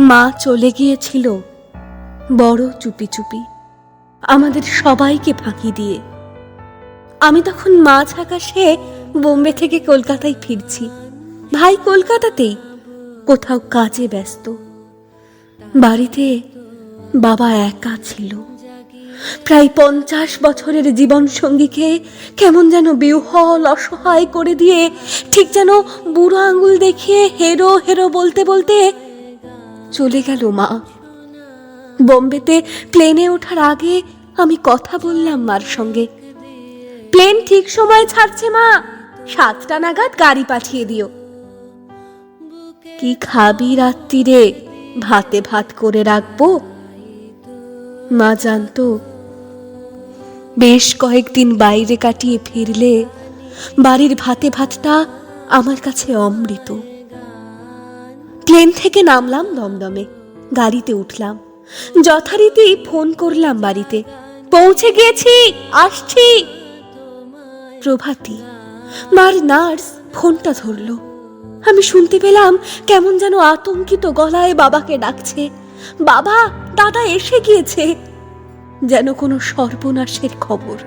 মা চলে গিয়েছিল বড় চুপি চুপি, আমাদের সবাইকে ফাঁকি দিয়ে। আমি তখন মাঝ আকাশে বোম্বে থেকে কলকাতায় ফিরছি। ভাই কলকাতাতেই কোথাও কাজে ব্যস্ত। বাড়িতে বাবা একা ছিল। প্রায় 50 বছরের জীবন সঙ্গীকে কেমন যেন বিহ্বল অসহায় করে দিয়ে, ঠিক যেন বুড়ো আঙুল দেখিয়ে হেরো হেরো বলতে বলতে চলে গেল মা। বোম্বেতে প্লেনে ওঠার আগে আমি কথা বললাম মার সঙ্গে। প্লেন ঠিক সময় ছাড়ছে মা, 7টা নাগাদ গাড়ি পাঠিয়ে দিও। কি খাবি রাত্রিরে? ভাতে ভাত করে রাখবো। মা জানতো বেশ কয়েকদিন বাইরে কাটিয়ে ফিরলে বাড়ির ভাতে ভাতটা আমার কাছে অমৃত। প্লেন থেকে নামলাম দমদমে, গাড়িতে উঠলাম। যথারীতি ফোন করলাম বাড়িতে, পৌঁছে গিয়েছি, আসছি। প্রভাতী, মার নার্স ফোনটা ধরলো। আমি শুনতে পেলাম কেমন যেন আতঙ্কিত গলায় বাবাকে ডাকছে, বাবা, দাদা এসে গিয়েছে। যেন কোনো সর্বনাশের খবর।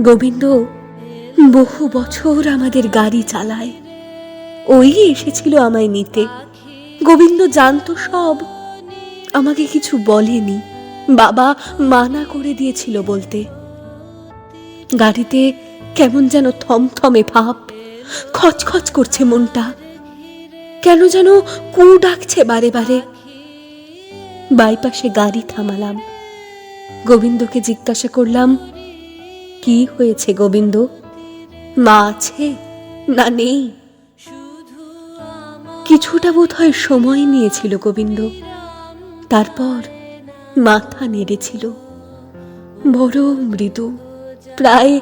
গোবিন্দ বহু বছর আমাদের গাড়ি চালায়, ওই এসেছিল আমায় নিতে। গোবিন্দ জানতো সব, আমাকে কিছু বলেনি। বাবা মানা করে দিয়েছিল বলতে। গাড়িতে কেমন যেন থমথমে ভাব, খচখচ করছে মনটা, কেন যেন কু ডাকছে বারে বারে। বাইপাসে গাড়ি থামালাম। গোবিন্দকে জিজ্ঞাসা করলাম, কি হয়েছে গোবিন্দ? মা আছে না নেই? কিছুটা বোধহয় সময় নিয়েছিল গোবিন্দ, তারপর মাথা নেড়েছিল বড় মৃদু, প্রায়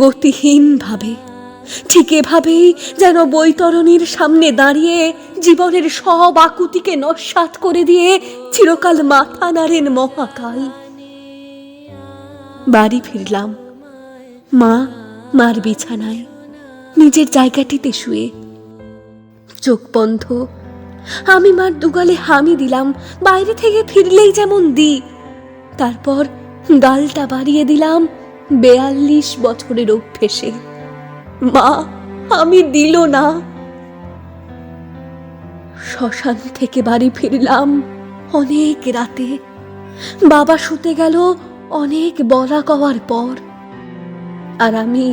গতিহীন ভাবে। ঠিক এভাবেই যেন বৈতরণীর সামনে দাঁড়িয়ে জীবনের সব আকুতিকে নস্যাৎ করে দিয়ে চিরকাল মাথা নাড়েন মহাকাল। বাড়ি ফিরলাম। মা মার বিছানায় নিজের জায়গাটিতে শুয়ে, চোখ বন্ধ। আমি মার দুগালে হামি দিলাম, বাইরে থেকে ফিরলেই যেমন দিই। তারপর গালটা বাড়িয়ে দিলাম 42 বছরের অভ্যেসে। মা আমি দিল না। শ্মশান থেকে বাড়ি ফিরলাম অনেক রাতে। বাবা শুতে গেল অনেক বলা কওয়ার পর, আর আমি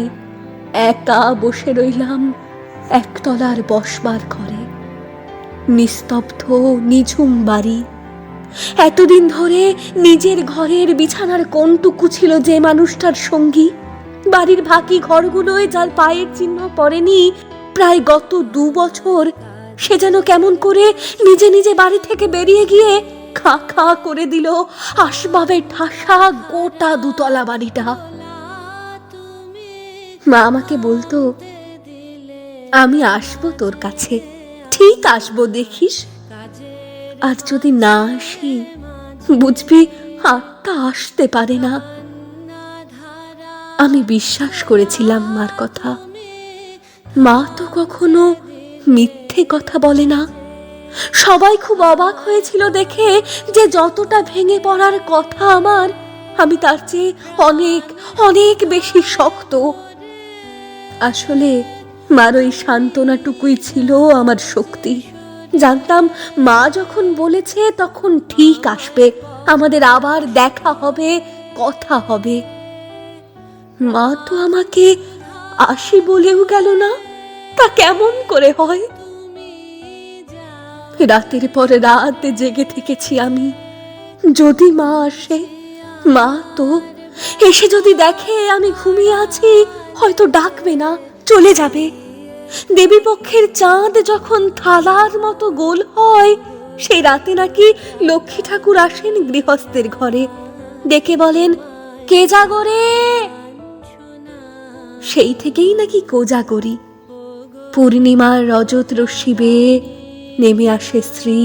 একা বসে রইলাম একতলার বসবার ঘরে। নিস্তব্ধ নিঝুম বাড়ি। এতদিন ধরে নিজের ঘরের বিছানার কোণটুকু ছিল যে মানুষটার সঙ্গী, বাড়ির বাকি ঘরগুলোয় যার পায়ের চিহ্ন পড়েনি প্রায় গত 2 বছর, সে যেন কেমন করে নিজে নিজে বাড়ি থেকে বেরিয়ে গিয়ে খা খা করে দিল আসবাবে ঠাসা গোটা 2 তলা বাড়িটা। মা আমাকে বলতো, আমি আসবো তোর কাছে, ঠিক আসবো, দেখিস। আর যদি না আসি বুঝবি আত্মা আসতে পারে না। আমি বিশ্বাস করেছিলাম মার কথা। মা তো কখনো মিথ্যে কথা বলে না। সবাই খুব অবাক হয়েছিল দেখে যে যতটা ভেঙে পড়ার কথা আমার, আমি তার চেয়ে অনেক অনেক বেশি শক্ত। আসলে মার ওই সান্ত্বনাটুকুই ছিল আমার শক্তি। জানতাম মা যখন বলেছে তখন ঠিক আসবে, আমাদের আবার দেখা হবে, কথা হবে। মা তো আমাকে আসি বলেও গেল না, তা কেমন করে হয়? রাতের পর রাত জেগে থেকেছি আমি। যদি মা আসে, মা তো এসে যদি দেখে আমি ঘুমিয়ে আছি, হয়তো ডাকবে না, চলে যাবে। দেবী পক্ষের চাঁদ যখন থালার মতো গোল হয়, সেই রাতে নাকি লক্ষ্মী ঠাকুর আসেন গৃহস্থের ঘরে, ডেকে বলেন, কে জাগরে? সেই থেকেই নাকি কোজাগরি। পূর্ণিমার রজত রশ্মি বেয়ে নেমে আসে শ্রী,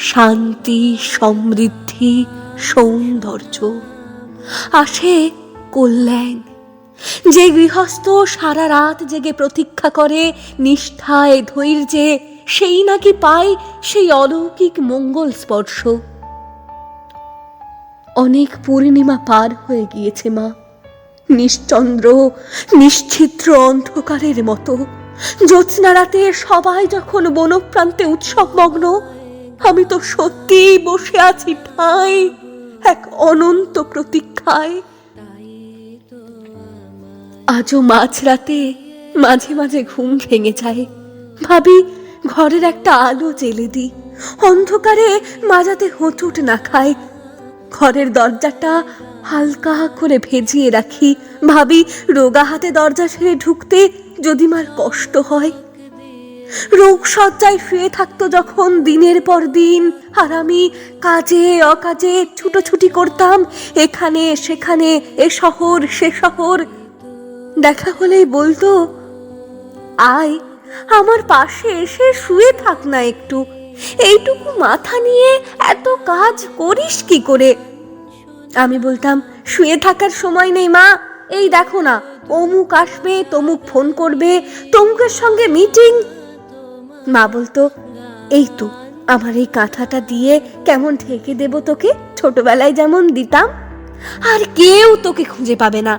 শান্তি, সমৃদ্ধি, সৌন্দর্য, আসে কল্যাণ। যে গৃহস্থ সারা রাত জেগে প্রতীক্ষা করে নিষ্ঠায় ধৈর্যে সেই নাকি পায় সেই অলৌকিক মঙ্গল স্পর্শ। অনেক পূর্ণিমা পার হয়ে গিয়েছে মা, নিশ্চন্দ্র নিশ্চিত্র অন্ধকারের মতো। জ্যোৎস্না রাতে সবাই যখন বনপ্রান্তে উৎসবমগ্ন, আমি তো সত্যি বসে আছি ঠায় এক অনন্ত প্রতীক্ষায়। আজও মাঝরাতে মাঝে মাঝে ঘুম ভেঙে যায়, ভাবি ঘরের একটা আলো জ্বেলে দিই, অন্ধকারে মাজাতে হোঁচট না খায়। ঘরের দরজাটা হালকা করে ভেজিয়ে রাখি, ভাবি রোগা হাতে দরজা ছেড়ে ঢুকতে যদি মার কষ্ট হয়। রোগ সজ্জায় শুয়ে থাকতো যখন দিনের পর দিন, আর আমি কাজে অকাজে ছুটোছুটি করতাম এখানে সেখানে, এ শহর সে শহর। দেখা হলেই বলতো, আয় আমার পাশে এসে শুয়ে থাক না একটু, এইটুকু মাথা নিয়ে এত কাজ করিস কি করে? আমি বলতাম, শুয়ে থাকার সময় নেই মা, এই দেখো না অমুক আসবে, তমুক ফোন করবে, তমুকের সঙ্গে মিটিং। মা বলতো, এই তো আমার এই কাঁথাটা দিয়ে কেমন ঢেকে দেব তোকে, ছোটবেলায় যেমন দিতাম, আর কেউ তোকে খুঁজে পাবে না।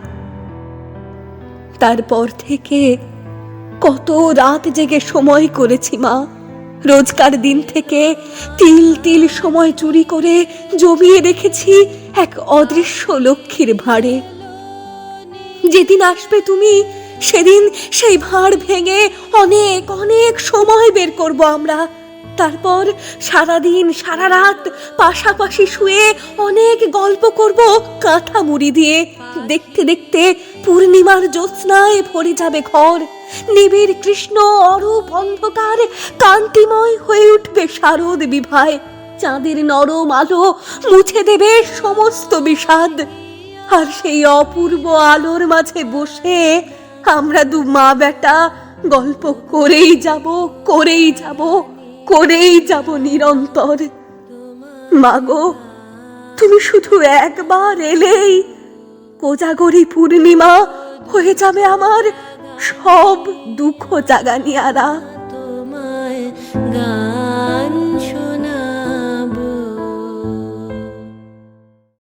তারপর থেকে কত রাত জেগে সময় করেছি মা, রোজকার দিন থেকে তিল তিল সময় চুরি করে জমিয়ে রেখেছি এক অদৃশ্য লক্ষ্মীর ভাঁড়ে। যেদিন আসবে তুমি, সেদিন সেই ভাঁড় ভেঙে অনেক অনেক সময় বের করব আমরা। তারপর সারাদিন সারা রাত পাশাপাশি শুয়ে অনেক গল্প করব কাঁথা মুড়ি দিয়ে। দেখতে দেখতে পূর্ণিমার জ্যোৎস্নায় ভরে যাবে ঘর, নিবিড় কৃষ্ণ অরূপ অন্ধকার কান্তিময় হয়ে উঠবে শারদ বিভায়। চাঁদের নরম আলো মুছে দেবে সমস্ত বিষাদ, আর সেই অপূর্ব আলোর মাঝে বসে আমরা দু মা বেটা গল্প করেই যাব, করেই যাব, করেই যাব নিরন্তর। মাগো, তুমি শুধু একবার এলেই কোজাগরী পূর্ণিমা হয়ে যাবে আমার সব দুঃখ জাগানিয়ারা।